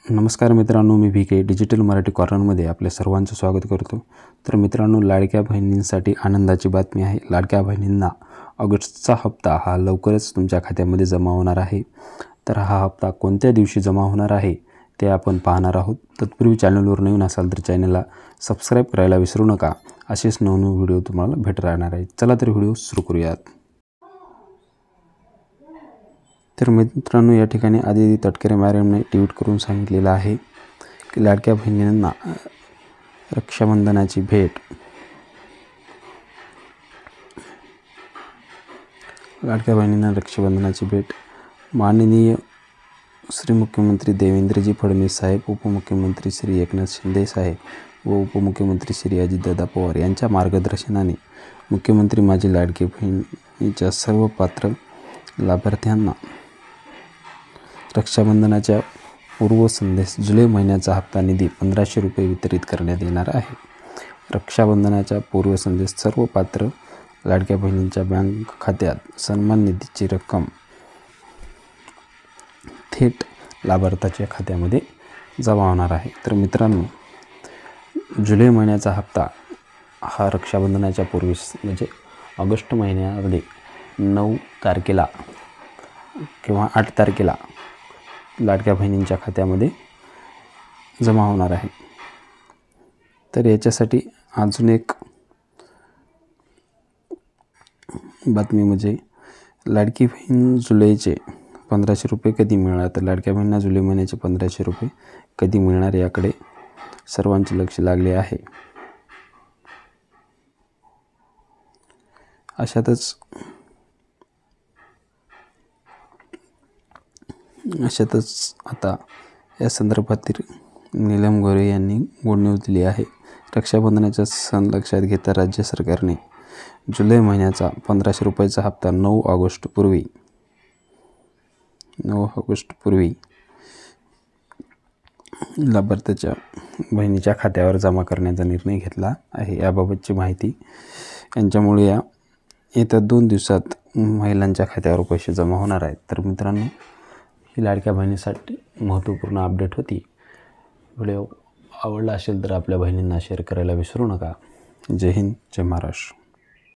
नमस्कार मित्रांनो, मी VK digital Marathi कॉर्नरमध्ये आपल्या सर्वांचं स्वागत करतो। तर मित्रांनो, लाडक्या बहिणींसाठी आनंदाची बातमी आहे। लाडक्या बहिणींना ऑगस्टचा हप्ता हा लवकरच तुमच्या खात्यामध्ये जमा होणार आहे। तर हा हप्ता कोणत्या दिवशी जमा होणार आहे ते आपण पाहणार आहोत। तत्पूर्वी चॅनलवर नवीन असाल तर चॅनलला सबस्क्राईब करायला विसरू नका। असेच नवनवीन व्हिडिओ तुम्हाला भेटत राहणार आहेत। चला तर व्हिडिओ सुरू करूयात। तर मित्रांनो, या ठिकाणी आदिती तटकरे मॅडमने ट्विट करून सांगितलेलं आहे की लाडक्या बहिणींना रक्षाबंधनाची भेट माननीय श्री मुख्यमंत्री देवेंद्रजी फडणवीस साहेब, उपमुख्यमंत्री श्री एकनाथ शिंदे साहेब व उपमुख्यमंत्री श्री अजितदादा पवार यांच्या मार्गदर्शनाने मुख्यमंत्री माझी लाडकी बहिणीच्या सर्व पात्र लाभार्थ्यांना रक्षाबंधनाच्या पूर्वसंध्येस जुलै महिन्याचा हप्ता निधी 1500 रुपये वितरित करण्यात येणार आहे। रक्षाबंधनाच्या पूर्वसंध्येस सर्व पात्र लाडक्या बहिणींच्या बँक खात्यात सन्मान निधीची रक्कम थेट लाभार्थ्याच्या खात्यामध्ये जमा होणार आहे। तर मित्रांनो, जुलै महिन्याचा हप्ता हा रक्षाबंधनाच्या पूर्वी म्हणजे ऑगस्ट महिन्यामध्ये 9 तारखेला किंवा 8 तारखेला लाडक्या बहिणींच्या खात्यामध्ये जमा होणार आहे। तर याच्यासाठी अजून एक बातमी म्हणजे लाडकी बहीण जुलैचे 1500 रुपये कधी मिळणार। तर लाडक्या बहिणींना जुलै महिन्याचे 1500 रुपये कधी मिळणार याकडे सर्वांचे लक्ष लागले आहे। अशातच आता या संदर्भातील नीलम गोरे यांनी गुड न्यूज दिली आहे। रक्षाबंधनाचा सण लक्षात घेता राज्य सरकारने जुलै महिन्याचा 1500 रुपयाचा हप्ता 9 ऑगस्ट पूर्वी लाभार्थ्याच्या बहिणीच्या खात्यावर जमा करण्याचा निर्णय घेतला आहे। याबाबतची माहिती यांच्यामुळे येत्या 2 दिवसात महिलांच्या खात्यावर पैसे जमा होणार आहेत। तर मित्रांनो, ही लाडक्या बहिणीसाठी महत्त्वपूर्ण अपडेट होती। व्हिडिओ आवडला असेल तर आपल्या बहिणींना शेअर करायला विसरू नका। जय हिंद, जय महाराष्ट्र।